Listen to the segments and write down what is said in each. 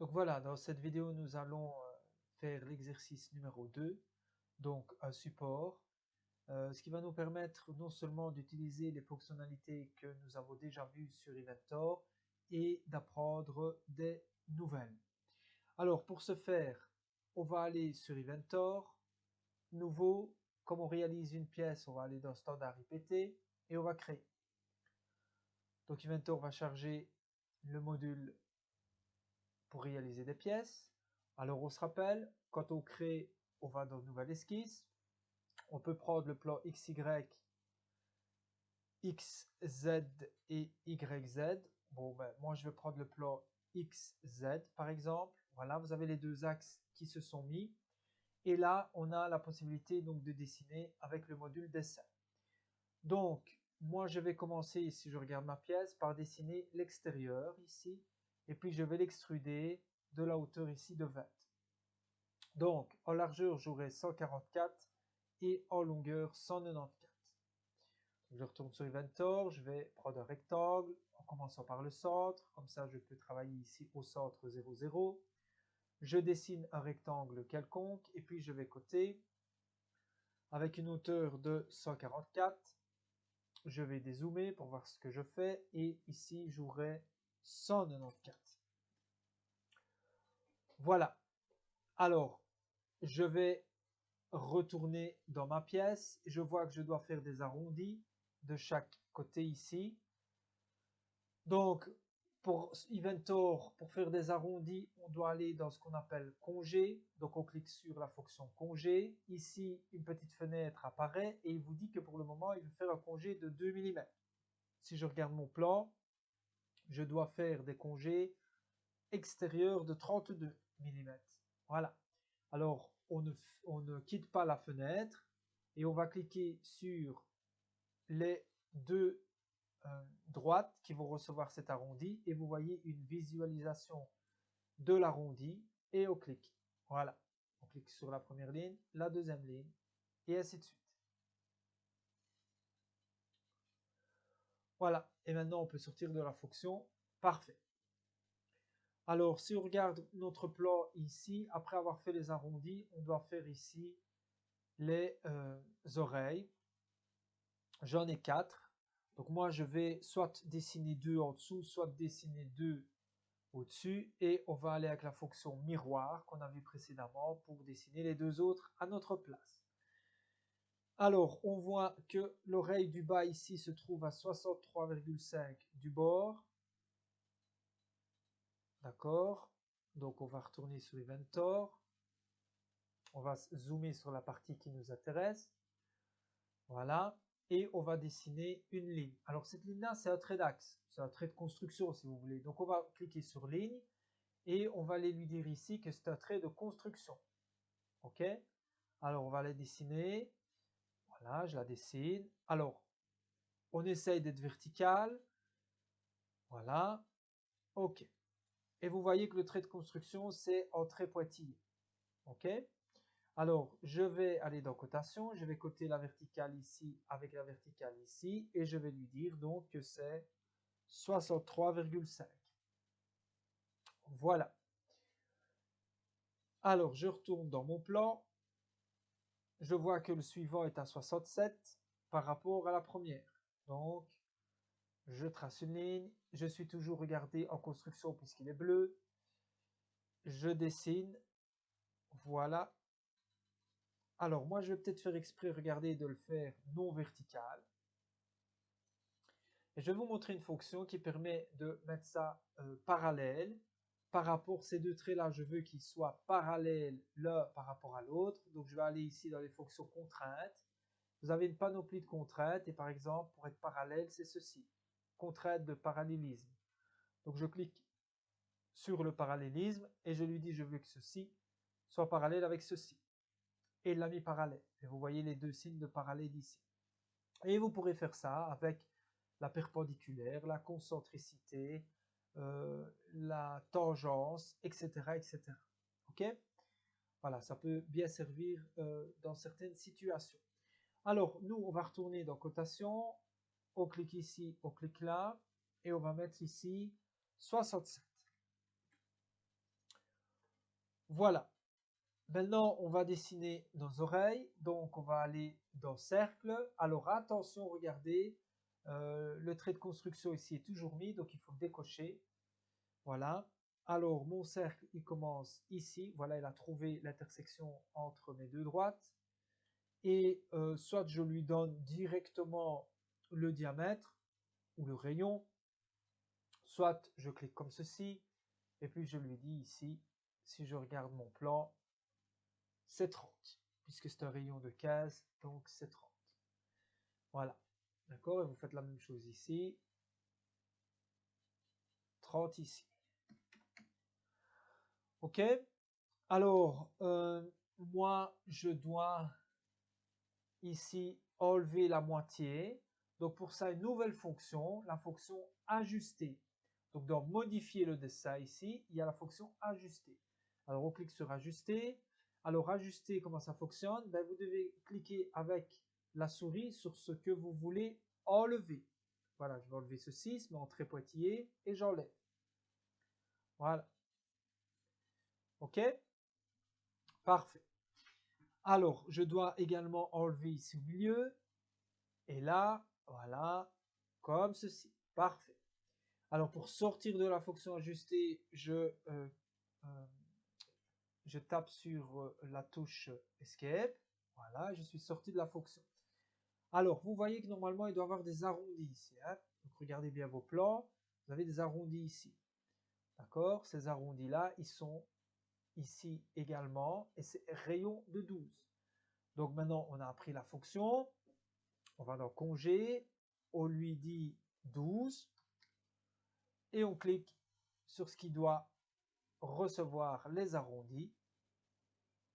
Donc voilà, dans cette vidéo, nous allons faire l'exercice numéro 2, donc un support, ce qui va nous permettre non seulement d'utiliser les fonctionnalités que nous avons déjà vues sur Inventor et d'apprendre des nouvelles. Alors pour ce faire, on va aller sur Inventor, nouveau, comme on réalise une pièce, on va aller dans Standard IPT et on va créer. Donc Inventor va charger le module pour réaliser des pièces. Alors on se rappelle, quand on crée, on va dans Nouvelle esquisse. On peut prendre le plan XY, XZ et YZ. Bon, ben, moi je vais prendre le plan XZ par exemple. Voilà, vous avez les deux axes qui se sont mis. Et là, on a la possibilité donc de dessiner avec le module dessin. Donc, moi je vais commencer, si je regarde ma pièce, par dessiner l'extérieur ici. Et puis je vais l'extruder de la hauteur ici de 20. Donc, en largeur, j'aurai 144 et en longueur, 194. Je retourne sur Inventor, je vais prendre un rectangle en commençant par le centre. Comme ça, je peux travailler ici au centre 0, 0. Je dessine un rectangle quelconque et puis je vais coter avec une hauteur de 144. Je vais dézoomer pour voir ce que je fais et ici, j'aurai 194. Voilà. Alors, je vais retourner dans ma pièce. Je vois que je dois faire des arrondis de chaque côté ici. Donc, pour Inventor, pour faire des arrondis, on doit aller dans ce qu'on appelle congé. Donc, on clique sur la fonction congé. Ici, une petite fenêtre apparaît et il vous dit que pour le moment, il veut faire un congé de 2 mm. Si je regarde mon plan, je dois faire des congés extérieurs de 32 mm. Voilà. Alors, on ne quitte pas la fenêtre et on va cliquer sur les deux droites qui vont recevoir cet arrondi et vous voyez une visualisation de l'arrondi et on clique. Voilà. On clique sur la première ligne, la deuxième ligne et ainsi de suite. Voilà. Et maintenant, on peut sortir de la fonction. Parfait. Alors, si on regarde notre plan ici, après avoir fait les arrondis, on doit faire ici les oreilles. J'en ai 4. Donc moi, je vais soit dessiner 2 en dessous, soit dessiner 2 au-dessus. Et on va aller avec la fonction miroir qu'on a vu précédemment pour dessiner les deux autres à notre place. Alors, on voit que l'oreille du bas ici se trouve à 63,5 du bord. D'accord. Donc, on va retourner sur Inventor. On va zoomer sur la partie qui nous intéresse. Voilà. Et on va dessiner une ligne. Alors cette ligne-là, c'est un trait d'axe. C'est un trait de construction, si vous voulez. Donc on va cliquer sur ligne et on va aller lui dire ici que c'est un trait de construction. OK? Alors on va la dessiner. Voilà, je la dessine. Alors, on essaye d'être vertical. Voilà. OK. Et vous voyez que le trait de construction, c'est en trait pointillé. OK? Alors, je vais aller dans cotation, je vais coter la verticale ici avec la verticale ici, et je vais lui dire donc que c'est 63,5. Voilà. Alors, je retourne dans mon plan. Je vois que le suivant est à 67 par rapport à la première. Donc, je trace une ligne. Je suis toujours regardé en construction puisqu'il est bleu. Je dessine. Voilà. Alors, moi, je vais peut-être faire exprès, regardez, de le faire non vertical. Et je vais vous montrer une fonction qui permet de mettre ça parallèle. Par rapport, ces deux traits-là, je veux qu'ils soient parallèles l'un par rapport à l'autre. Donc, je vais aller ici dans les fonctions contraintes. Vous avez une panoplie de contraintes. Et par exemple, pour être parallèle, c'est ceci. Contrainte de parallélisme. Donc, je clique sur le parallélisme et je lui dis je veux que ceci soit parallèle avec ceci. Et il l'a mis parallèle. Et vous voyez les deux signes de parallèle ici. Et vous pourrez faire ça avec la perpendiculaire, la concentricité, la tangence, etc., etc. OK? Voilà, ça peut bien servir dans certaines situations. Alors, nous, on va retourner dans cotation. On clique ici, on clique là. Et on va mettre ici 67. Voilà. Maintenant, on va dessiner nos oreilles. Donc, on va aller dans cercle. Alors, attention, regardez, le trait de construction ici est toujours mis, donc il faut décocher. Voilà. Alors, mon cercle, il commence ici. Voilà, il a trouvé l'intersection entre mes deux droites. Et soit je lui donne directement le diamètre ou le rayon, soit je clique comme ceci, et puis je lui dis ici, si je regarde mon plan, c'est 30, puisque c'est un rayon de 15, donc c'est 30. Voilà. D'accord? Et vous faites la même chose ici. 30 ici. OK? Alors, moi, je dois ici enlever la moitié. Donc, pour ça, une nouvelle fonction, la fonction ajuster. Donc, dans modifier le dessin ici, il y a la fonction ajuster. Alors, on clique sur ajuster. Alors, ajuster, comment ça fonctionne? Ben, vous devez cliquer avec la souris sur ce que vous voulez enlever. Voilà, je vais enlever ceci, se met en trait pointillé et j'enlève. Voilà. OK? Parfait. Alors, je dois également enlever ici au milieu. Et là, voilà, comme ceci. Parfait. Alors, pour sortir de la fonction ajustée, je tape sur la touche Escape. Voilà, je suis sorti de la fonction. Alors, vous voyez que normalement, il doit y avoir des arrondis ici. Hein. Donc, regardez bien vos plans. Vous avez des arrondis ici. D'accord? Ces arrondis-là, ils sont ici également. Et c'est rayon de 12. Donc, maintenant, on a appris la fonction. On va dans congé. On lui dit 12. Et on clique sur ce qui doit recevoir les arrondis.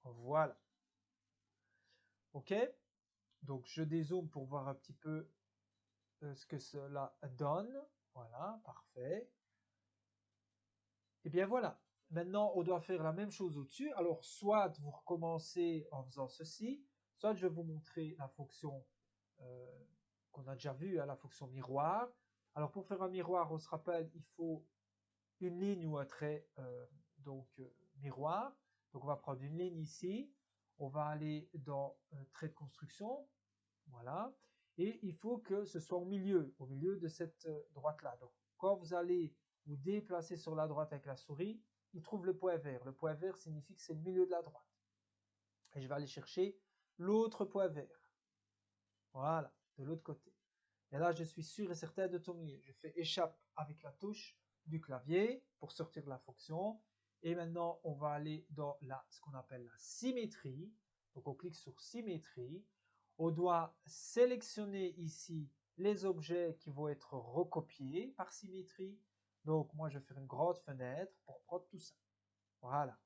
Voilà. OK? Donc, je dézoome pour voir un petit peu ce que cela donne. Voilà, parfait. Et bien voilà. Maintenant, on doit faire la même chose au-dessus. Alors, soit vous recommencez en faisant ceci, soit je vais vous montrer la fonction qu'on a déjà vue, la fonction miroir. Alors, pour faire un miroir, on se rappelle, il faut une ligne ou un trait miroir. Donc, on va prendre une ligne ici. On va aller dans trait de construction. Voilà. Et il faut que ce soit au milieu de cette droite-là. Donc, quand vous allez vous déplacer sur la droite avec la souris, il trouve le point vert. Le point vert signifie que c'est le milieu de la droite. Et je vais aller chercher l'autre point vert. Voilà, de l'autre côté. Et là, je suis sûr et certain de terminer. Je fais échappe avec la touche du clavier pour sortir de la fonction. Et maintenant, on va aller dans ce qu'on appelle la symétrie. Donc, on clique sur symétrie. On doit sélectionner ici les objets qui vont être recopiés par symétrie. Donc, moi, je vais faire une grande fenêtre pour prendre tout ça. Voilà.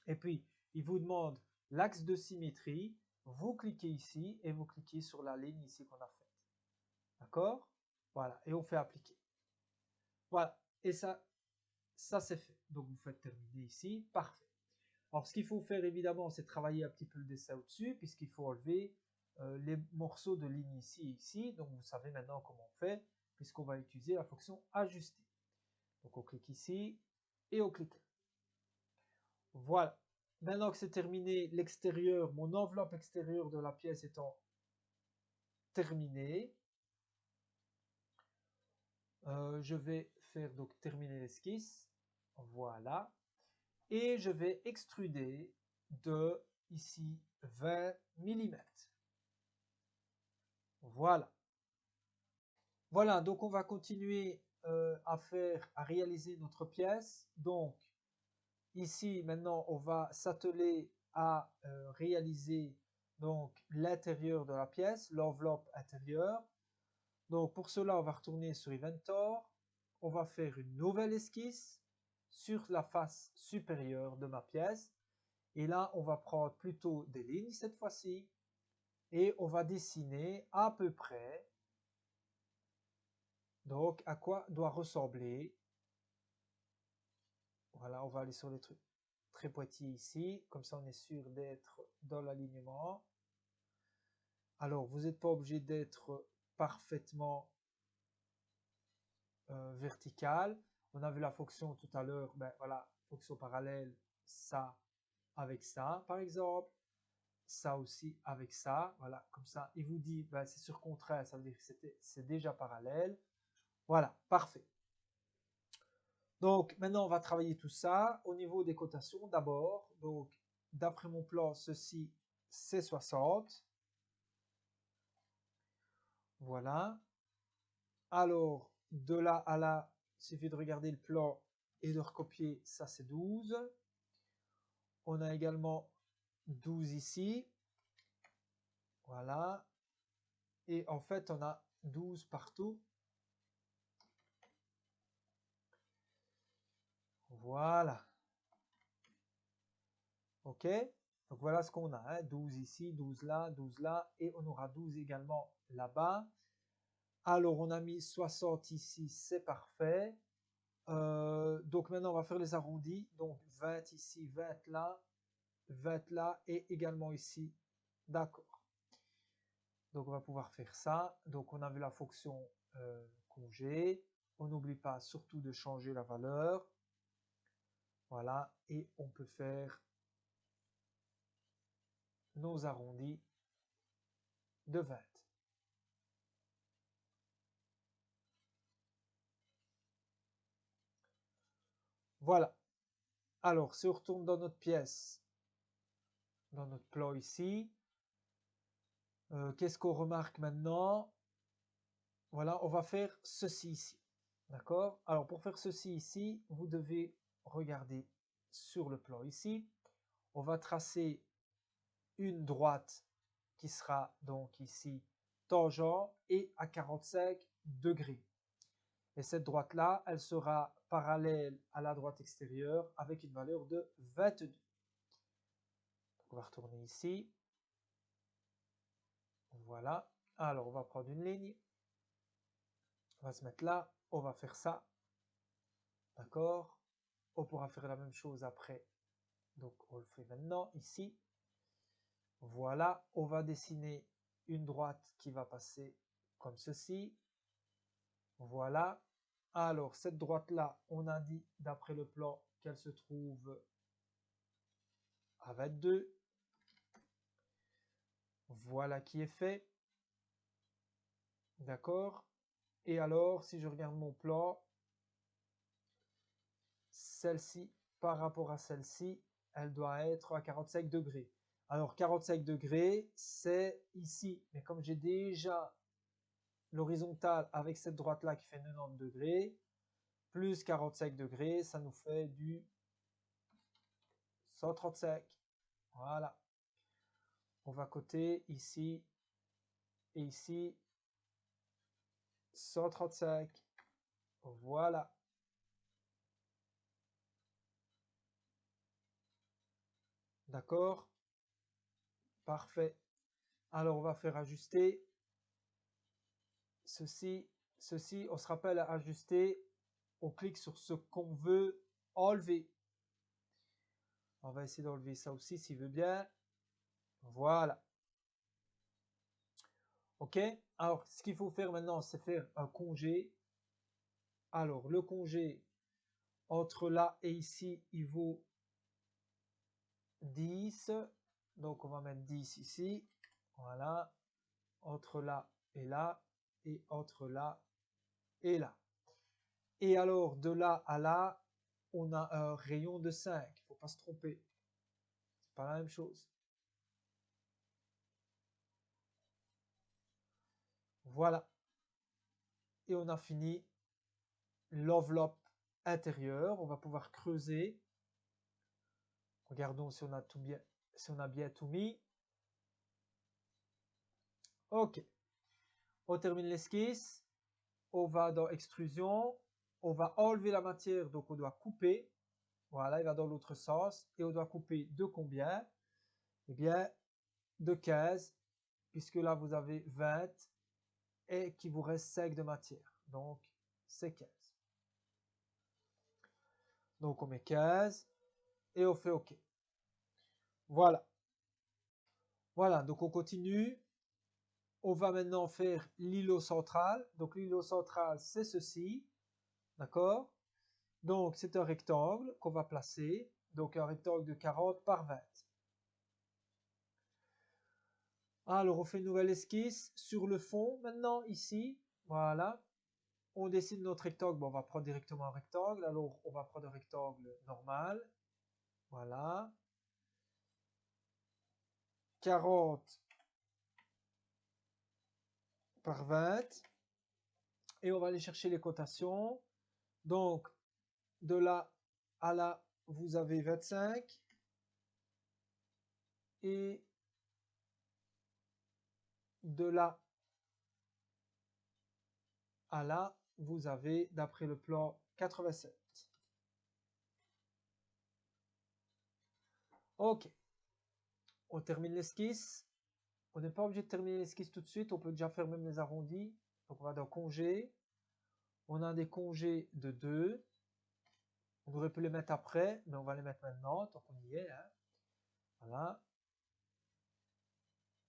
Et puis, il vous demande l'axe de symétrie. Vous cliquez ici et vous cliquez sur la ligne ici qu'on a faite. D'accord? Voilà. Et on fait appliquer. Voilà. Et ça c'est fait. Donc, vous faites terminer ici. Parfait. Alors, ce qu'il faut faire, évidemment, c'est travailler un petit peu le dessin au-dessus, puisqu'il faut enlever les morceaux de ligne ici et ici. Donc, vous savez maintenant comment on fait, puisqu'on va utiliser la fonction ajuster. Donc, on clique ici et on clique là. Voilà. Maintenant que c'est terminé, l'extérieur, mon enveloppe extérieure de la pièce étant terminée, je vais faire donc terminer l'esquisse. Voilà. Et je vais extruder de ici 20 mm. Voilà. Voilà, donc on va continuer à réaliser notre pièce. Donc ici maintenant on va s'atteler à réaliser donc l'intérieur de la pièce, l'enveloppe intérieure. Donc pour cela on va retourner sur Inventor, on va faire une nouvelle esquisse sur la face supérieure de ma pièce. Et là on va prendre plutôt des lignes cette fois-ci et on va dessiner à peu près donc à quoi doit ressembler. Voilà, on va aller sur les trucs très pointillés ici, comme ça on est sûr d'être dans l'alignement. Alors vous n'êtes pas obligé d'être parfaitement vertical. On a vu la fonction tout à l'heure, ben voilà, fonction parallèle, ça avec ça, par exemple, ça aussi avec ça, voilà, comme ça, il vous dit, ben, c'est sur contraire, ça veut dire que c'est déjà parallèle. Voilà, parfait. Donc, maintenant, on va travailler tout ça au niveau des cotations d'abord. Donc, d'après mon plan, ceci, c'est 60. Voilà. Alors, de là à là, il suffit de regarder le plan et de recopier, ça c'est 12. On a également 12 ici. Voilà. Et en fait, on a 12 partout. Voilà. OK? Donc voilà ce qu'on a. Hein. 12 ici, 12 là, 12 là. Et on aura 12 également là-bas. Alors, on a mis 60 ici, c'est parfait. Donc maintenant, on va faire les arrondis. Donc 20 ici, 20 là et également ici. D'accord. Donc on va pouvoir faire ça. Donc on a vu la fonction congé. On n'oublie pas surtout de changer la valeur. Voilà. Et on peut faire nos arrondis de 20. Voilà. Alors, si on retourne dans notre pièce, dans notre plan ici, qu'est-ce qu'on remarque maintenant? Voilà, on va faire ceci ici. D'accord? Alors, pour faire ceci ici, vous devez regarder sur le plan ici. On va tracer une droite qui sera donc ici tangent et à 45 degrés. Et cette droite-là, elle sera parallèle à la droite extérieure avec une valeur de 22. Donc, on va retourner ici. Voilà. Alors, on va prendre une ligne. On va se mettre là. On va faire ça. D'accord? On pourra faire la même chose après. Donc, on le fait maintenant ici. Voilà. On va dessiner une droite qui va passer comme ceci. Voilà. Alors, cette droite-là, on a dit d'après le plan qu'elle se trouve à 22. Voilà qui est fait. D'accord? Et alors, si je regarde mon plan, celle-ci, par rapport à celle-ci, elle doit être à 45 degrés. Alors, 45 degrés, c'est ici. Mais comme j'ai déjà l'horizontale avec cette droite-là qui fait 90 degrés, plus 45 degrés, ça nous fait du 135. Voilà. On va coter ici et ici 135. Voilà. D'accord? Parfait. Alors, on va faire ajuster ceci. Ceci, on se rappelle à ajuster. On clique sur ce qu'on veut enlever. On va essayer d'enlever ça aussi s'il veut bien. Voilà. OK? Alors, ce qu'il faut faire maintenant, c'est faire un congé. Alors, le congé entre là et ici, il vaut 10. Donc, on va mettre 10 ici. Voilà. Entre là et là. Et entre là et là. Et alors, de là à là, on a un rayon de 5. Il ne faut pas se tromper. C'est pas la même chose. Voilà. Et on a fini l'enveloppe intérieure. On va pouvoir creuser. Regardons si on a tout bien, si on a bien tout mis. OK. On termine l'esquisse. On va dans extrusion. On va enlever la matière, donc on doit couper. Voilà, il va dans l'autre sens. Et on doit couper de combien? Eh bien, de 15, puisque là vous avez 20 et qu'il vous reste 5 de matière. Donc, c'est 15. Donc, on met 15 et on fait OK. Voilà. Voilà, donc on continue. On va maintenant faire l'îlot central. Donc, l'îlot central, c'est ceci. D'accord? Donc, c'est un rectangle qu'on va placer. Donc, un rectangle de 40 par 20. Alors, on fait une nouvelle esquisse sur le fond. Maintenant, ici, voilà. On dessine notre rectangle. Bon, on va prendre directement un rectangle. Alors, on va prendre un rectangle normal. Voilà. 40 par 20. Et on va aller chercher les cotations. Donc, de là à là, vous avez 25. Et de là à là, vous avez, d'après le plan, 87. Ok. On termine l'esquisse. On n'est pas obligé de terminer l'esquisse tout de suite. On peut déjà faire même les arrondis. Donc, on va dans congé. On a des congés de 2. On aurait pu les mettre après, mais on va les mettre maintenant, tant qu'on y est. Hein. Voilà.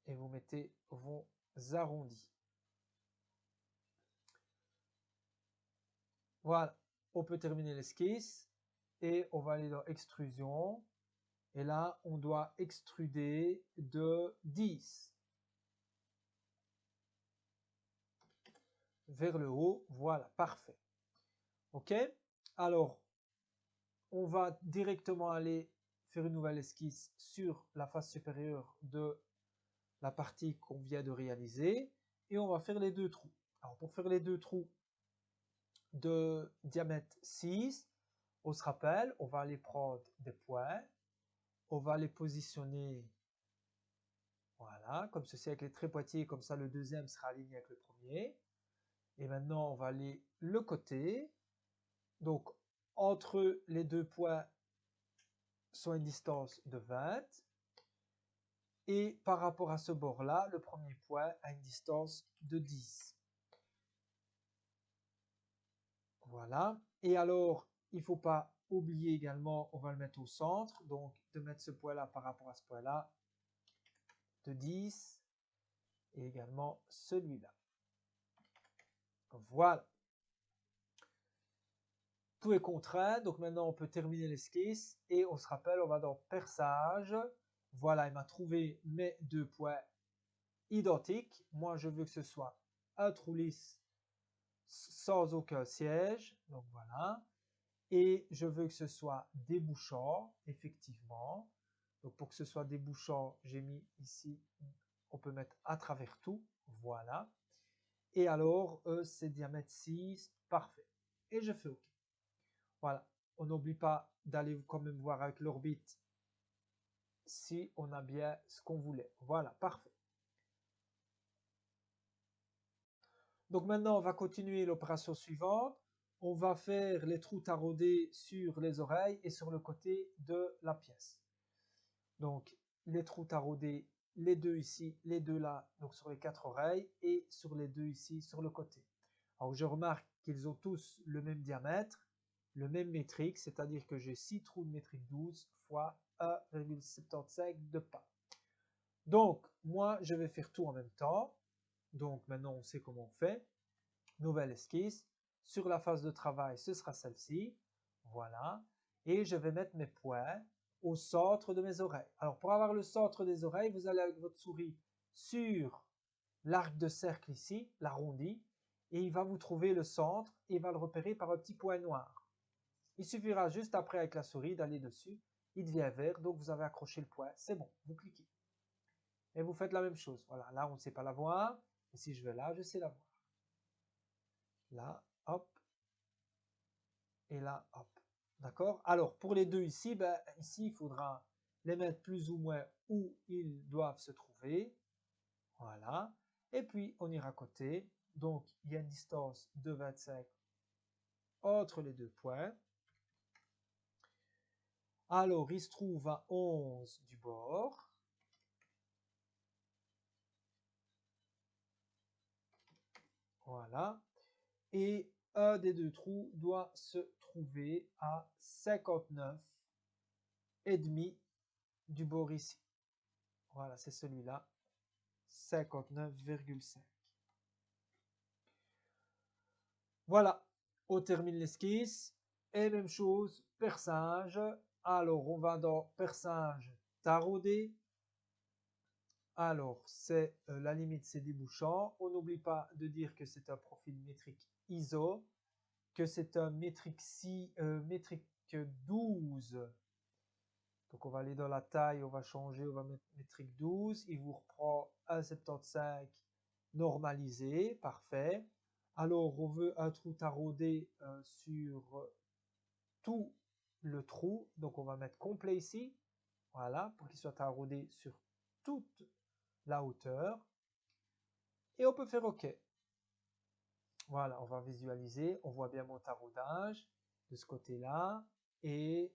Et vous mettez vos arrondis. Voilà. On peut terminer l'esquisse. Et on va aller dans extrusion. Et là, on doit extruder de 10. Vers le haut. Voilà, parfait. OK? Alors, on va directement aller faire une nouvelle esquisse sur la face supérieure de la partie qu'on vient de réaliser. Et on va faire les deux trous. Alors, pour faire les deux trous de diamètre 6, on se rappelle, on va aller prendre des points. On va les positionner, voilà, comme ceci avec les trépoitiers. Comme ça, le deuxième sera aligné avec le premier. Et maintenant, on va aller le côté. Donc, entre les deux points, soit une distance de 20. Et par rapport à ce bord-là, le premier point a une distance de 10. Voilà. Et alors, il ne faut pas oublier également, on va le mettre au centre. Donc, de mettre ce point-là par rapport à ce point-là de 10. Et également celui-là. Voilà. Tout est contraint, donc maintenant on peut terminer l'esquisse et on se rappelle, on va dans perçage. Voilà, il m'a trouvé mes deux points identiques. Moi, je veux que ce soit un trou lisse sans aucun siège, donc voilà. Et je veux que ce soit débouchant, effectivement. Donc pour que ce soit débouchant, j'ai mis ici, on peut mettre à travers tout, voilà. Et alors, c'est diamètre 6, parfait. Et je fais OK. Voilà, on n'oublie pas d'aller quand même voir avec l'orbite si on a bien ce qu'on voulait. Voilà, parfait. Donc maintenant, on va continuer l'opération suivante. On va faire les trous taraudés sur les oreilles et sur le côté de la pièce. Donc, les trous taraudés, les deux ici, les deux là, donc sur les 4 oreilles, et sur les deux ici, sur le côté. Alors, je remarque qu'ils ont tous le même diamètre, le même métrique, c'est-à-dire que j'ai 6 trous de métrique 12 fois 1,75 de pas. Donc, moi, je vais faire tout en même temps. Donc, maintenant, on sait comment on fait. Nouvelle esquisse. Sur la phase de travail, ce sera celle-ci. Voilà. Et je vais mettre mes points au centre de mes oreilles. Alors, pour avoir le centre des oreilles, vous allez avec votre souris sur l'arc de cercle ici, l'arrondi, et il va vous trouver le centre et il va le repérer par un petit point noir. Il suffira juste après avec la souris d'aller dessus. Il devient vert, donc vous avez accroché le point. C'est bon, vous cliquez. Et vous faites la même chose. Voilà, là, on ne sait pas la voir. Et si je vais là, je sais la voir. Là, hop. Et là, hop. D'accord? Alors, pour les deux ici, ben, ici, il faudra les mettre plus ou moins où ils doivent se trouver. Voilà. Et puis, on ira côté. Donc, il y a une distance de 25 entre les deux points. Alors, il se trouve à 11 du bord. Voilà. Et un des deux trous doit se trouver à 59,5 du bord ici. Voilà, c'est celui-là. 59,5. Voilà, on termine l'esquisse. Et même chose, perçage. Alors, on va dans perçage taraudé. Alors, c'est la limite, c'est débouchant. On n'oublie pas de dire que c'est un profil métrique ISO, que c'est un métrique, métrique 12. Donc, on va aller dans la taille, on va changer, on va mettre métrique 12. Il vous reprend 1,75 normalisé, parfait. Alors, on veut un trou taraudé sur tout le trou. Donc, on va mettre complet ici. Voilà, pour qu'il soit taraudé sur toute la hauteur. Et on peut faire OK. Voilà, on va visualiser. On voit bien mon taraudage de ce côté-là et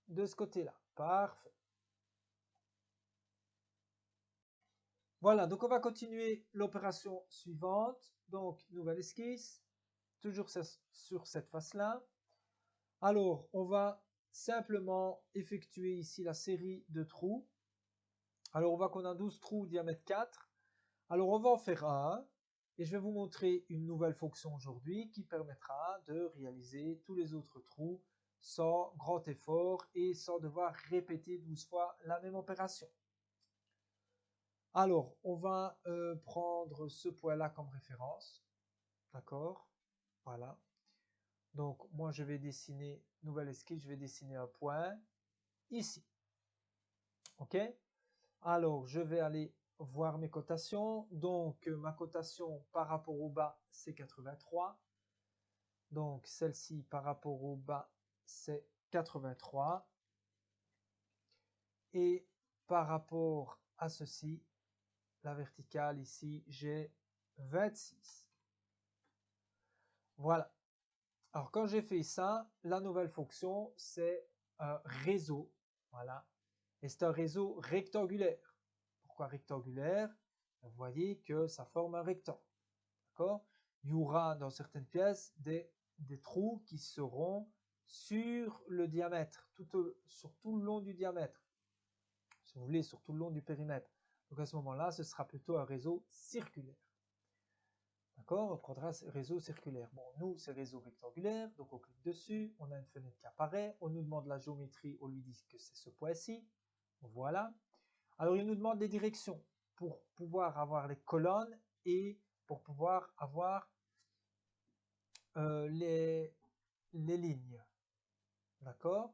de ce côté-là. Parfait. Voilà, donc on va continuer l'opération suivante. Donc, nouvelle esquisse, toujours sur cette face-là. Alors, on va simplement effectuer ici la série de trous. Alors, on voit qu'on a 12 trous diamètre 4. Alors, on va en faire un. Et je vais vous montrer une nouvelle fonction aujourd'hui qui permettra de réaliser tous les autres trous sans grand effort et sans devoir répéter 12 fois la même opération. Alors, on va prendre ce point-là comme référence. D'accord? Voilà. Donc, moi, je vais dessiner, nouvelle esquisse, je vais dessiner un point ici. OK? Alors, je vais aller voir mes cotations. Donc, ma cotation par rapport au bas, c'est 83. Donc, celle-ci par rapport au bas, c'est 83. Et par rapport à ceci, la verticale ici, j'ai 26. Voilà. Alors, quand j'ai fait ça, la nouvelle fonction, c'est un réseau. Voilà. Et c'est un réseau rectangulaire. Pourquoi rectangulaire? Vous voyez que ça forme un rectangle. D'accord? Il y aura dans certaines pièces des trous qui seront sur le diamètre, sur tout le long du diamètre. Si vous voulez, sur tout le long du périmètre. Donc à ce moment-là, ce sera plutôt un réseau circulaire. D'accord? On prendra ce réseau circulaire. Bon, nous, c'est réseau rectangulaire, donc on clique dessus, on a une fenêtre qui apparaît, on nous demande la géométrie, on lui dit que c'est ce point-ci. Voilà. Alors, il nous demande les directions pour pouvoir avoir les colonnes et pour pouvoir avoir les lignes. D'accord?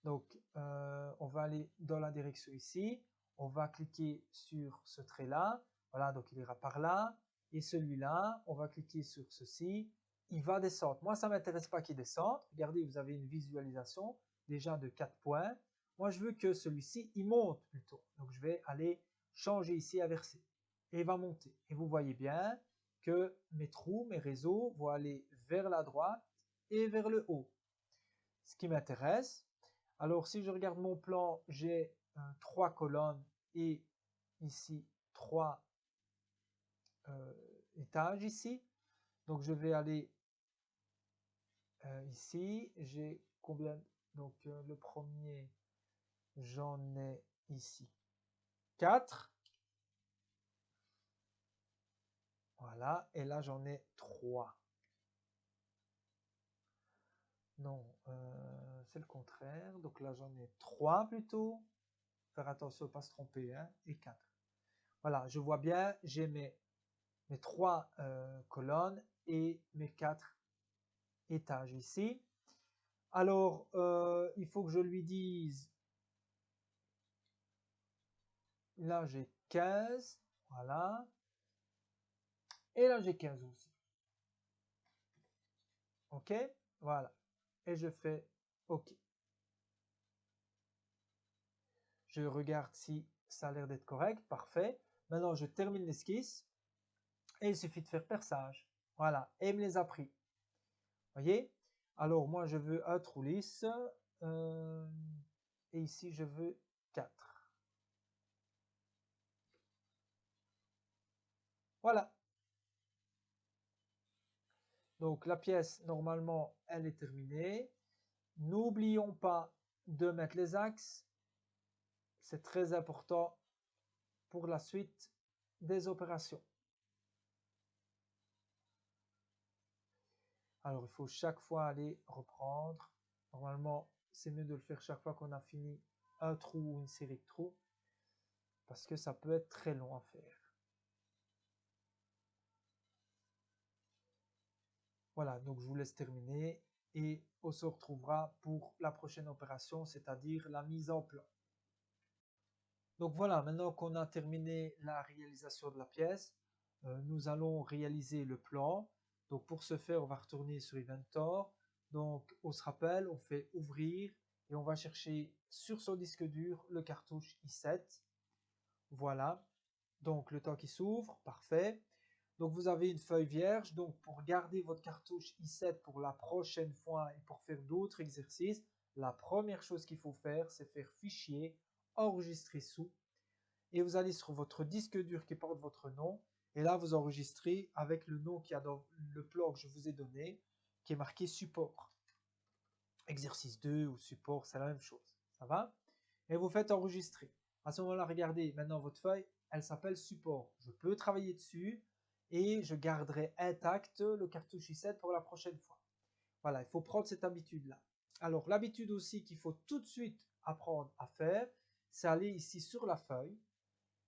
Donc, on va aller dans la direction ici. On va cliquer sur ce trait-là. Voilà, donc il ira par là. Et celui-là, on va cliquer sur ceci. Il va descendre. Moi, ça ne m'intéresse pas qu'il descende. Regardez, vous avez une visualisation déjà de 4 points. Moi, je veux que celui-ci, il monte plutôt. Donc, je vais aller changer ici, inverser. Et il va monter. Et vous voyez bien que mes trous, mes réseaux vont aller vers la droite et vers le haut. Ce qui m'intéresse. Alors, si je regarde mon plan, j'ai 3 colonnes et ici 3 étages ici. Donc, je vais aller ici. J'ai combien? Donc, le premier, j'en ai ici 4. Voilà. Et là, j'en ai 3. Non, c'est le contraire. Donc là, j'en ai 3 plutôt. Faire attention, pas se tromper, hein, et 4. Voilà, je vois bien, j'ai mes 3 colonnes et mes 4 étages ici. Alors, il faut que je lui dise, là j'ai 15, voilà, et là j'ai 15 aussi. OK? Voilà. Et je fais OK. Je regarde si ça a l'air d'être correct. Parfait. Maintenant, je termine l'esquisse. Et il suffit de faire perçage. Voilà. Et il me les a pris. Voyez? Alors, moi, je veux un trou lisse. Et ici, je veux 4. Voilà. Donc, la pièce, normalement, elle est terminée. N'oublions pas de mettre les axes. C'est très important pour la suite des opérations. Alors, il faut chaque fois aller reprendre. Normalement, c'est mieux de le faire chaque fois qu'on a fini un trou ou une série de trous, parce que ça peut être très long à faire. Voilà, donc je vous laisse terminer et on se retrouvera pour la prochaine opération, c'est-à-dire la mise en plan. Donc voilà, maintenant qu'on a terminé la réalisation de la pièce, nous allons réaliser le plan. Donc pour ce faire, on va retourner sur Inventor. Donc on se rappelle, on fait ouvrir et on va chercher sur son disque dur le cartouche i7. Voilà, donc le temps qui s'ouvre, parfait. Donc vous avez une feuille vierge, donc pour garder votre cartouche i7 pour la prochaine fois et pour faire d'autres exercices, la première chose qu'il faut faire, c'est faire fichier, enregistrer sous, et vous allez sur votre disque dur qui porte votre nom, et là vous enregistrez avec le nom qu'il y a dans le plan que je vous ai donné, qui est marqué support. Exercice 2 ou support, c'est la même chose, ça va? Et vous faites enregistrer. À ce moment-là, regardez, maintenant votre feuille, elle s'appelle support. Je peux travailler dessus et je garderai intact le cartouche i7 pour la prochaine fois. Voilà, il faut prendre cette habitude-là. Alors, l'habitude aussi qu'il faut tout de suite apprendre à faire, c'est aller ici sur la feuille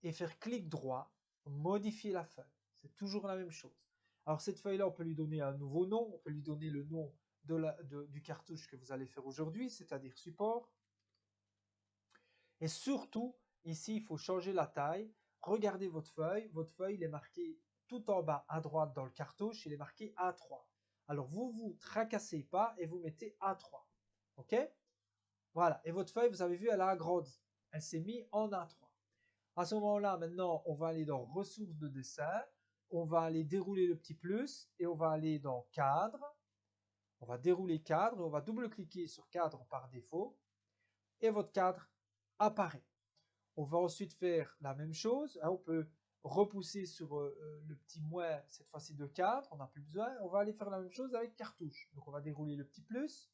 et faire clic droit, modifier la feuille. C'est toujours la même chose. Alors, cette feuille-là, on peut lui donner un nouveau nom, on peut lui donner le nom du cartouche que vous allez faire aujourd'hui, c'est-à-dire support. Et surtout, ici, il faut changer la taille. Regardez votre feuille. Votre feuille, il est marqué tout en bas à droite dans le cartouche, il est marqué A3. Alors, vous vous tracassez pas et vous mettez A3. OK? Voilà. Et votre feuille, vous avez vu, elle a agrandi. Elle s'est mise en A3. À ce moment-là, maintenant, on va aller dans ressources de dessin. On va aller dérouler le petit plus et on va aller dans cadre. On va dérouler cadre et on va double-cliquer sur cadre par défaut. Et votre cadre apparaît. On va ensuite faire la même chose. On peut repousser sur le petit moins, cette fois-ci de cadre. On n'a plus besoin. On va aller faire la même chose avec cartouche. Donc on va dérouler le petit plus.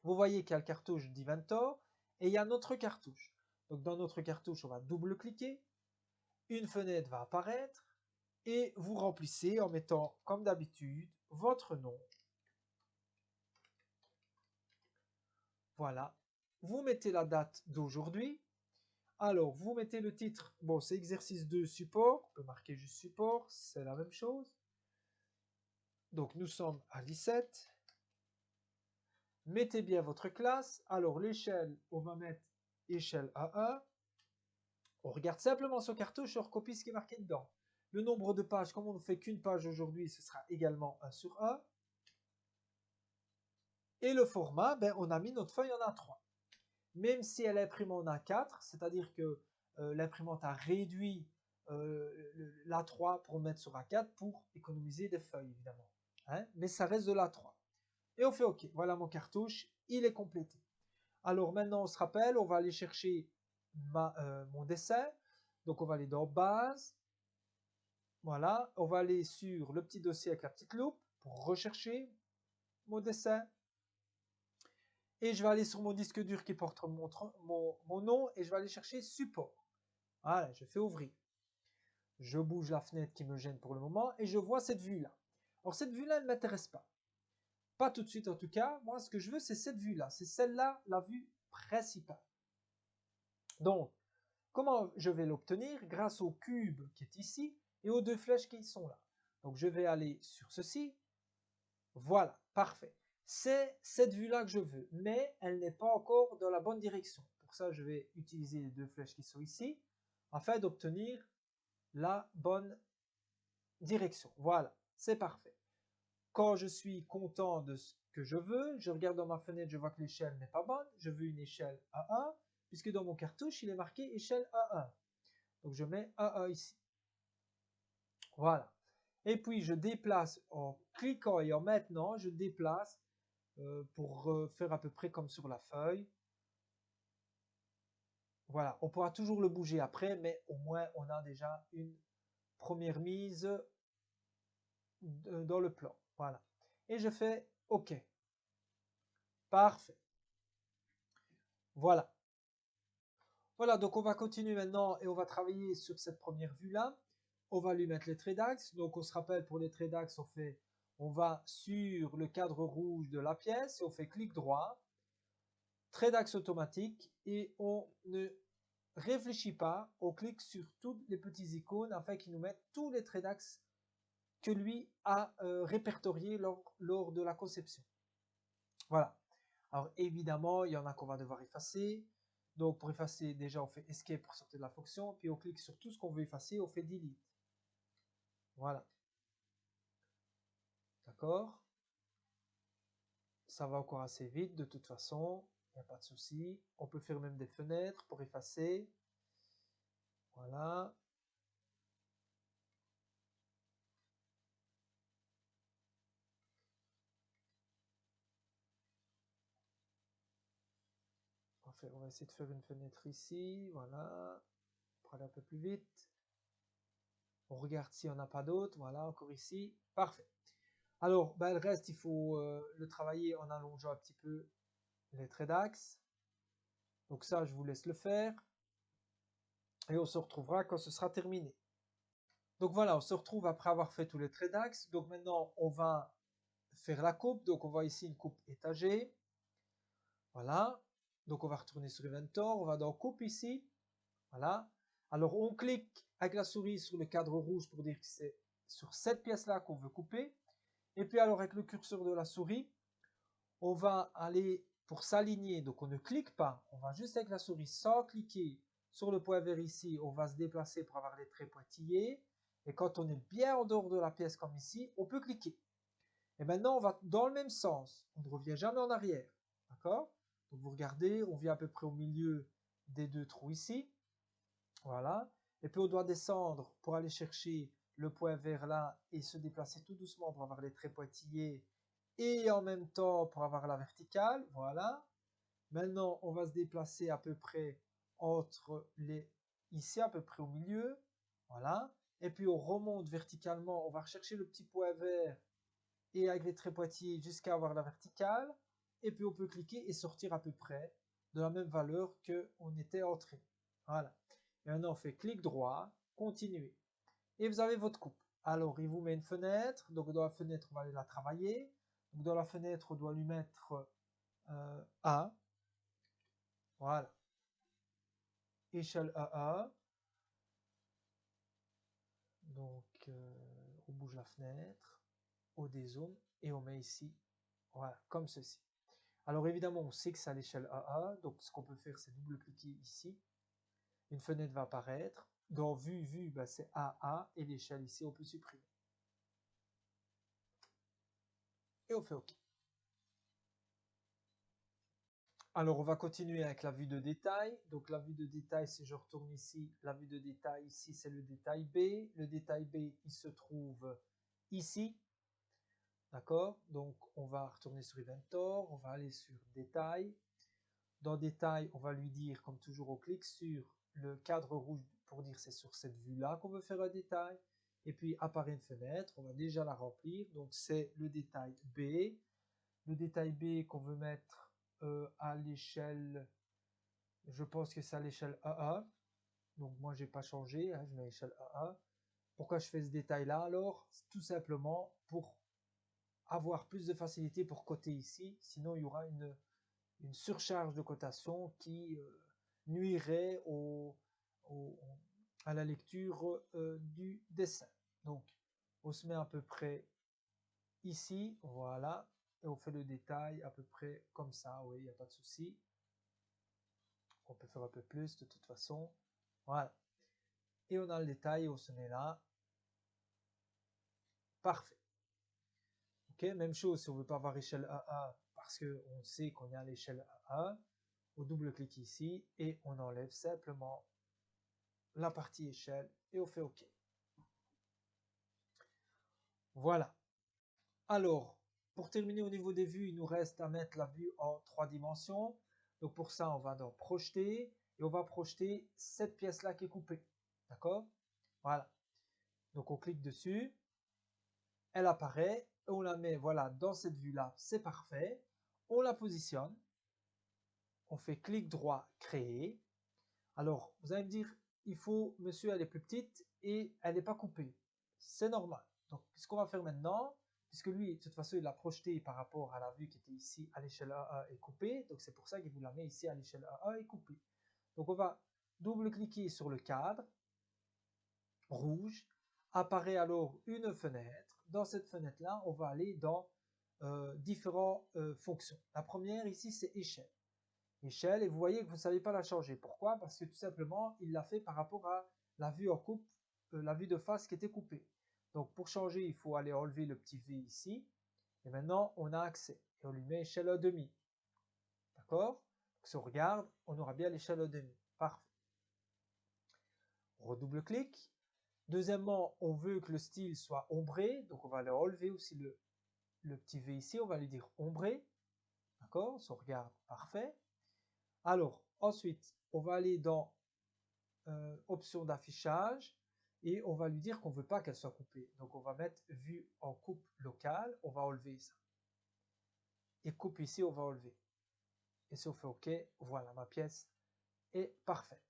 Vous voyez qu'il y a le cartouche d'Inventor et il y a notre cartouche. Donc dans notre cartouche, on va double-cliquer. Une fenêtre va apparaître et vous remplissez en mettant, comme d'habitude, votre nom. Voilà. Vous mettez la date d'aujourd'hui. Alors, vous mettez le titre. Bon, c'est exercice 2 support. On peut marquer juste support. C'est la même chose. Donc, nous sommes à 17. Mettez bien votre classe. Alors, l'échelle, on va mettre échelle A1. On regarde simplement sur cartouche et on recopie ce qui est marqué dedans. Le nombre de pages, comme on ne fait qu'une page aujourd'hui, ce sera également 1 sur 1. Et le format, ben, on a mis notre feuille en A3. Même si elle imprime en A4, c'est-à-dire que l'imprimante a réduit l'A3 pour mettre sur A4 pour économiser des feuilles, évidemment. Hein, mais ça reste de l'A3. Et on fait OK. Voilà mon cartouche, il est complété. Alors maintenant, on se rappelle, on va aller chercher mon dessin. Donc on va aller dans Base. Voilà, on va aller sur le petit dossier avec la petite loupe pour rechercher mon dessin. Et je vais aller sur mon disque dur qui porte mon nom et je vais aller chercher support. Voilà, je fais ouvrir. Je bouge la fenêtre qui me gêne pour le moment et je vois cette vue-là. Alors cette vue-là, elle ne m'intéresse pas. Pas tout de suite en tout cas. Moi, ce que je veux, c'est cette vue-là. C'est celle-là, la vue principale. Donc, comment je vais l'obtenir? Grâce au cube qui est ici et aux deux flèches qui sont là. Donc, je vais aller sur ceci. Voilà, parfait. C'est cette vue-là que je veux, mais elle n'est pas encore dans la bonne direction. Pour ça, je vais utiliser les deux flèches qui sont ici, afin d'obtenir la bonne direction. Voilà, c'est parfait. Quand je suis content de ce que je veux, je regarde dans ma fenêtre, je vois que l'échelle n'est pas bonne. Je veux une échelle A1, puisque dans mon cartouche, il est marqué échelle A1. Donc, je mets A1 ici. Voilà. Et puis, je déplace en cliquant et en maintenant, je déplace pour faire à peu près comme sur la feuille. Voilà, on pourra toujours le bouger après, mais au moins on a déjà une première mise dans le plan. Voilà. Et je fais OK. Parfait. Voilà. Voilà, donc on va continuer maintenant et on va travailler sur cette première vue-là. On va lui mettre les traits d'axe. Donc on se rappelle, pour les traits d'axe, on va sur le cadre rouge de la pièce et on fait clic droit, trait d'axe automatique et on ne réfléchit pas, on clique sur tous les petits icônes afin qu'il nous mette tous les traits d'axe que lui a répertoriés lors de la conception. Voilà. Alors évidemment, il y en a qu'on va devoir effacer. Donc pour effacer, déjà on fait Escape pour sortir de la fonction, puis on clique sur tout ce qu'on veut effacer, on fait Delete. Voilà. D'accord? Ça va encore assez vite de toute façon, il n'y a pas de souci. On peut faire même des fenêtres pour effacer. Voilà. On va essayer de faire une fenêtre ici. Voilà. Pour aller un peu plus vite. On regarde s'il n'y en a pas d'autres. Voilà, encore ici. Parfait. Alors, ben, le reste, il faut le travailler en allongeant un petit peu les traits d'axe. Donc ça, je vous laisse le faire. Et on se retrouvera quand ce sera terminé. Donc voilà, on se retrouve après avoir fait tous les traits d'axe. Donc maintenant, on va faire la coupe. Donc on voit ici une coupe étagée. Voilà. Donc on va retourner sur Inventor. On va dans coupe ici. Voilà. Alors on clique avec la souris sur le cadre rouge pour dire que c'est sur cette pièce-là qu'on veut couper. Et puis alors avec le curseur de la souris, on va aller pour s'aligner. Donc on ne clique pas. On va juste avec la souris sans cliquer sur le point vert ici. On va se déplacer pour avoir les traits pointillés. Et quand on est bien en dehors de la pièce comme ici, on peut cliquer. Et maintenant, on va dans le même sens. On ne revient jamais en arrière. D'accord? Donc vous regardez, on vient à peu près au milieu des deux trous ici. Voilà. Et puis on doit descendre pour aller chercher le point vert là et se déplacer tout doucement pour avoir les traits pointillés et en même temps pour avoir la verticale. Voilà. Maintenant, on va se déplacer à peu près entre les... ici, à peu près au milieu. Voilà. Et puis on remonte verticalement. On va rechercher le petit point vert et avec les traits pointillés jusqu'à avoir la verticale. Et puis on peut cliquer et sortir à peu près de la même valeur qu'on était entré. Voilà. Et maintenant on fait clic droit, continuer. Et vous avez votre coupe. Alors il vous met une fenêtre. Donc dans la fenêtre, on va aller la travailler. Donc dans la fenêtre, on doit lui mettre 1. Voilà. Échelle AA. Donc on bouge la fenêtre, on dézoome et on met ici. Voilà, comme ceci. Alors évidemment, on sait que c'est à l'échelle AA, donc ce qu'on peut faire, c'est double-cliquer ici. Une fenêtre va apparaître. Dans vue, bah, c'est AA, et l'échelle ici, on peut supprimer. Et on fait OK. Alors on va continuer avec la vue de détail. Donc la vue de détail, si je retourne ici, la vue de détail ici, c'est le détail B. Le détail B, il se trouve ici. D'accord? Donc on va retourner sur Inventor, on va aller sur Détail. Dans Détail, on va lui dire, comme toujours, on clique sur le cadre rouge pour dire c'est sur cette vue-là qu'on veut faire un détail. Et puis apparaît une fenêtre, on va déjà la remplir. Donc c'est le détail B. Le détail B qu'on veut mettre à l'échelle, je pense que c'est à l'échelle AA. Donc moi j'ai pas changé, hein, je mets l'échelle AA. Pourquoi je fais ce détail-là alors? Tout simplement pour avoir plus de facilité pour coter ici, sinon il y aura une surcharge de cotation qui nuirait à la lecture du dessin. Donc on se met à peu près ici, voilà, et on fait le détail à peu près comme ça, oui, il n'y a pas de souci. On peut faire un peu plus de toute façon, voilà. Et on a le détail, on se met là, parfait. Ok, même chose si on veut pas avoir échelle AA parce qu'on sait qu'on est à l'échelle AA, on double-clique ici et on enlève simplement la partie échelle et on fait OK. Voilà. Alors, pour terminer au niveau des vues, il nous reste à mettre la vue en 3 dimensions. Donc pour ça, on va dans projeter et on va projeter cette pièce-là qui est coupée. D'accord? Voilà. Donc on clique dessus, elle apparaît, et on la met voilà, dans cette vue-là, c'est parfait. On la positionne, on fait clic droit, créer. Alors, vous allez me dire, il faut, monsieur, elle est plus petite et elle n'est pas coupée. C'est normal. Donc, ce qu'on va faire maintenant, puisque lui, de toute façon, il l'a projeté par rapport à la vue qui était ici à l'échelle A1 et coupée, donc c'est pour ça qu'il vous la met ici à l'échelle A1 et coupée. Donc on va double-cliquer sur le cadre rouge, apparaît alors une fenêtre. Dans cette fenêtre-là, on va aller dans différentes fonctions. La première ici, c'est échelle. Échelle, et vous voyez que vous ne savez pas la changer. Pourquoi? Parce que tout simplement, il l'a fait par rapport à la vue en coupe, la vue de face qui était coupée. Donc pour changer, il faut aller enlever le petit V ici. Et maintenant, on a accès. Et on lui met échelle 1,5. D'accord? Si on regarde, on aura bien l'échelle 1,5. Parfait. On redouble-clique. Deuxièmement, on veut que le style soit ombré. Donc on va aller enlever aussi le petit V ici. On va lui dire ombré. D'accord? Si on regarde, parfait. Alors, ensuite, on va aller dans option d'affichage et on va lui dire qu'on ne veut pas qu'elle soit coupée. Donc on va mettre vue en coupe locale, on va enlever ça. Et coupe ici, on va enlever. Et si on fait OK, voilà, ma pièce est parfaite.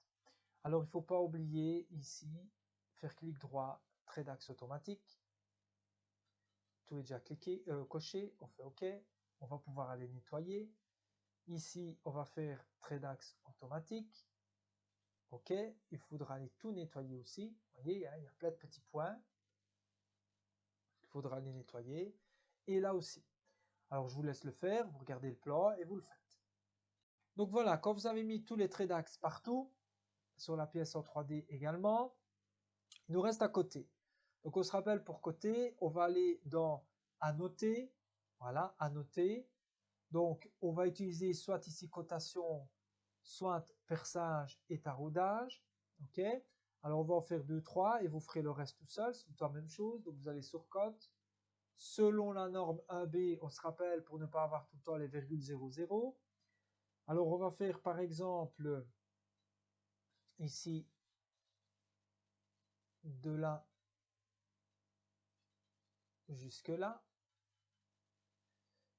Alors il ne faut pas oublier ici, faire clic droit, trait d'axe automatique. Tout est déjà cliqué, coché, on fait OK. On va pouvoir aller nettoyer. Ici, on va faire trait d'axe automatique. OK, il faudra aller tout nettoyer aussi. Vous voyez, hein, il y a plein de petits points. Il faudra les nettoyer. Et là aussi. Alors, je vous laisse le faire. Vous regardez le plan et vous le faites. Donc voilà, quand vous avez mis tous les traits d'axe partout, sur la pièce en 3D également, il nous reste à côté. Donc on se rappelle pour côté, on va aller dans annoter. Voilà, annoter. Donc on va utiliser soit ici cotation, soit perçage et taraudage. Ok. Alors on va en faire 2, 3 et vous ferez le reste tout seul. C'est tout le temps la même chose. Donc vous allez sur cote. Selon la norme 1B, on se rappelle pour ne pas avoir tout le temps les virgules 00. Alors on va faire par exemple ici de là jusque là.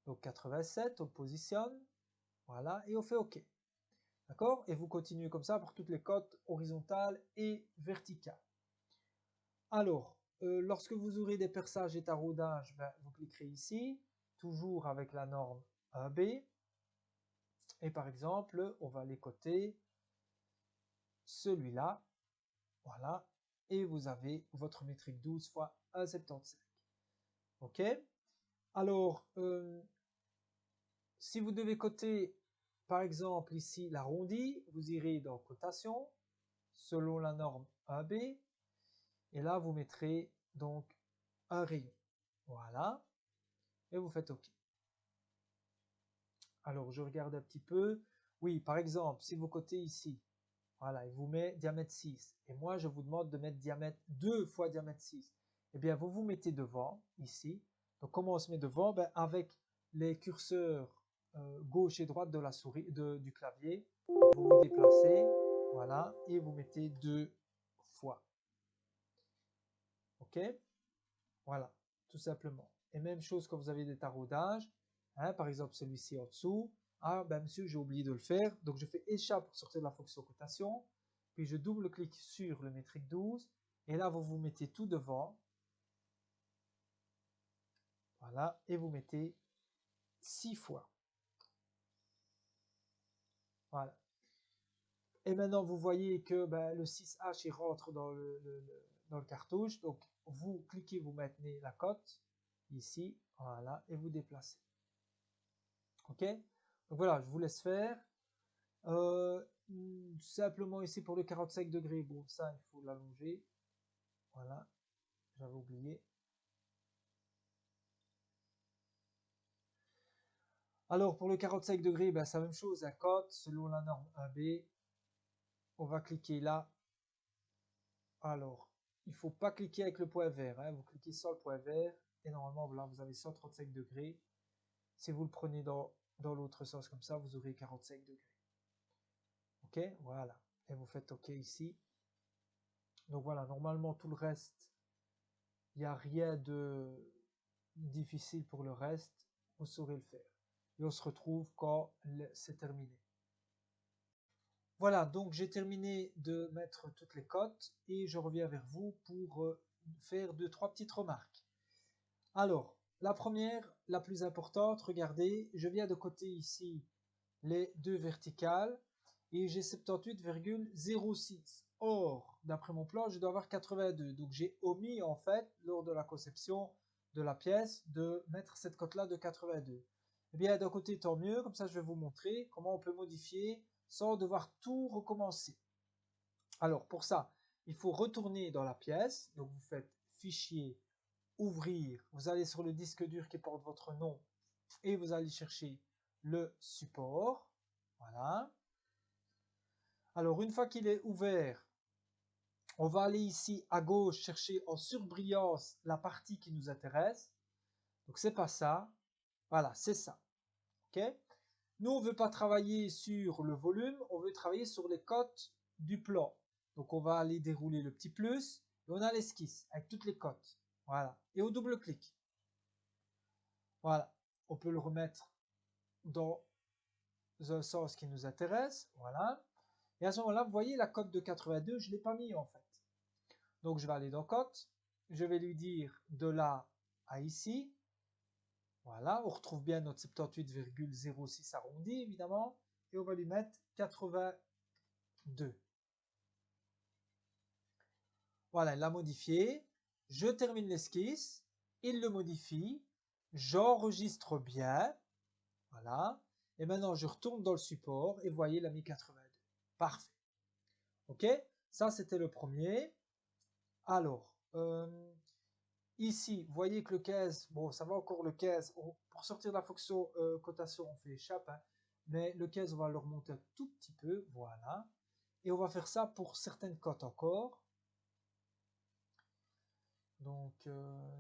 Donc 87, on positionne. Voilà, et on fait OK. D'accord? Et vous continuez comme ça pour toutes les cotes horizontales et verticales. Alors, lorsque vous aurez des perçages et taraudages, ben, vous cliquerez ici, toujours avec la norme AB. Et par exemple, on va aller coter celui-là. Voilà. Et vous avez votre métrique 12 fois 1,75. OK? Alors, si vous devez coter, par exemple, ici l'arrondi, vous irez dans cotation, selon la norme AB. Et là, vous mettrez donc un rayon. Voilà. Et vous faites OK. Alors, je regarde un petit peu. Oui, par exemple, si vous cotez ici, voilà, il vous met diamètre 6. Et moi, je vous demande de mettre diamètre 2 fois diamètre 6. Eh bien, vous vous mettez devant, ici. Donc, comment on se met devant? Ben, avec les curseurs gauche et droite de la souris, du clavier. Vous vous déplacez, voilà, et vous mettez 2 fois. OK? Voilà, tout simplement. Et même chose quand vous avez des taraudages, hein, par exemple celui-ci en dessous. Ah ben monsieur, j'ai oublié de le faire. Donc je fais échappe pour sortir de la fonction cotation. Puis je double-clique sur le métrique 12. Et là, vous vous mettez tout devant. Voilà, et vous mettez 6 fois. Voilà. Et maintenant, vous voyez que ben, le 6H, il rentre dans le cartouche. Donc, vous cliquez, vous maintenez la cote ici. Voilà, et vous déplacez. OK? Donc voilà, je vous laisse faire. Simplement ici pour le 45 degrés, bon ça il faut l'allonger. Voilà, j'avais oublié. Alors pour le 45 degrés, ben, c'est la même chose, à cote selon la norme AB. On va cliquer là. Alors, il ne faut pas cliquer avec le point vert, hein. Vous cliquez sur le point vert et normalement là vous avez 135 degrés. Si vous le prenez dans l'autre sens comme ça, vous aurez 45 degrés. OK, voilà. Et vous faites OK ici. Donc voilà, normalement tout le reste, il n'y a rien de difficile pour le reste, vous saurez le faire. Et on se retrouve quand c'est terminé. Voilà, donc j'ai terminé de mettre toutes les cotes et je reviens vers vous pour faire 2-3 petites remarques. Alors, la première, la plus importante, regardez, je viens de coter ici les deux verticales et j'ai 78,06. Or, d'après mon plan, je dois avoir 82. Donc j'ai omis en fait, lors de la conception de la pièce, de mettre cette cote-là de 82. Eh bien, d'un côté, tant mieux, comme ça je vais vous montrer comment on peut modifier sans devoir tout recommencer. Alors pour ça, il faut retourner dans la pièce, donc vous faites Fichier, Ouvrir, vous allez sur le disque dur qui porte votre nom et vous allez chercher le support. Voilà. Alors une fois qu'il est ouvert, on va aller ici à gauche chercher en surbrillance la partie qui nous intéresse. Donc c'est pas ça. Voilà, c'est ça. Ok. Nous, on veut pas travailler sur le volume, on veut travailler sur les cotes du plan. Donc on va aller dérouler le petit plus et on a l'esquisse avec toutes les cotes. Voilà. Et au double clic. Voilà. On peut le remettre dans un sens qui nous intéresse. Voilà. Et à ce moment-là, vous voyez la cote de 82, je ne l'ai pas mis en fait. Donc je vais aller dans cote, je vais lui dire de là à ici. Voilà, on retrouve bien notre 78,06 arrondi évidemment. Et on va lui mettre 82. Voilà, il l'a modifié. Je termine l'esquisse, il le modifie, j'enregistre bien. Voilà. Et maintenant, je retourne dans le support et vous voyez, il a mis 82. Parfait. Ok, ça c'était le premier. Alors, ici, vous voyez que le 15, bon, ça va encore le 15. Pour sortir de la fonction cotation, on fait échappe. Hein, mais le 15, on va le remonter un tout petit peu. Voilà. Et on va faire ça pour certaines cotes encore. Donc,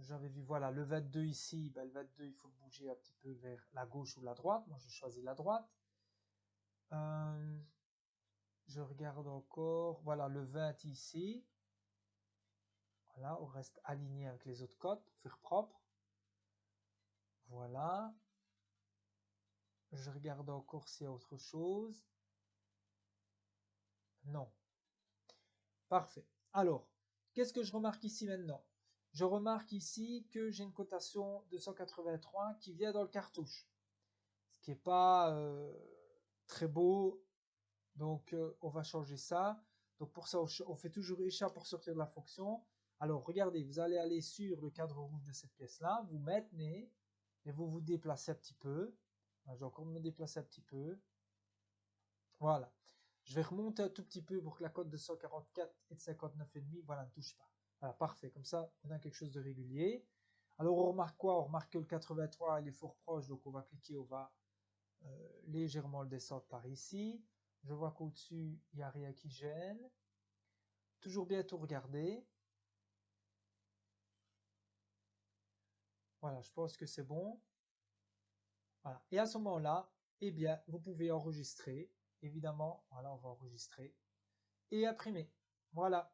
j'avais vu, voilà, le 22 ici. Ben, le 22, il faut le bouger un petit peu vers la gauche ou la droite. Moi, je choisis la droite. Je regarde encore. Voilà, le 20 ici. Voilà, on reste aligné avec les autres cotes pour faire propre. Voilà. Je regarde encore s'il y a autre chose. Non. Parfait. Alors, qu'est-ce que je remarque ici maintenant? Je remarque ici que j'ai une cotation de 183 qui vient dans le cartouche. Ce qui n'est pas très beau. Donc, on va changer ça. Donc, pour ça, on fait toujours échappe pour sortir de la fonction. Alors, regardez, vous allez aller sur le cadre rouge de cette pièce-là. Vous maintenez et vous vous déplacez un petit peu. Je vais encore me déplacer un petit peu. Voilà. Je vais remonter un tout petit peu pour que la cote de 144 et de 59,5, voilà, ne touche pas. Voilà, parfait. Comme ça, on a quelque chose de régulier. Alors, on remarque quoi? On remarque que le 83, il est fort proche, donc on va cliquer, on va légèrement le descendre par ici. Je vois qu'au-dessus, il n'y a rien qui gêne. Toujours bien tout regarder. Voilà, je pense que c'est bon. Voilà. Et à ce moment-là, eh bien, vous pouvez enregistrer. Évidemment, voilà, on va enregistrer. Et imprimer. Voilà.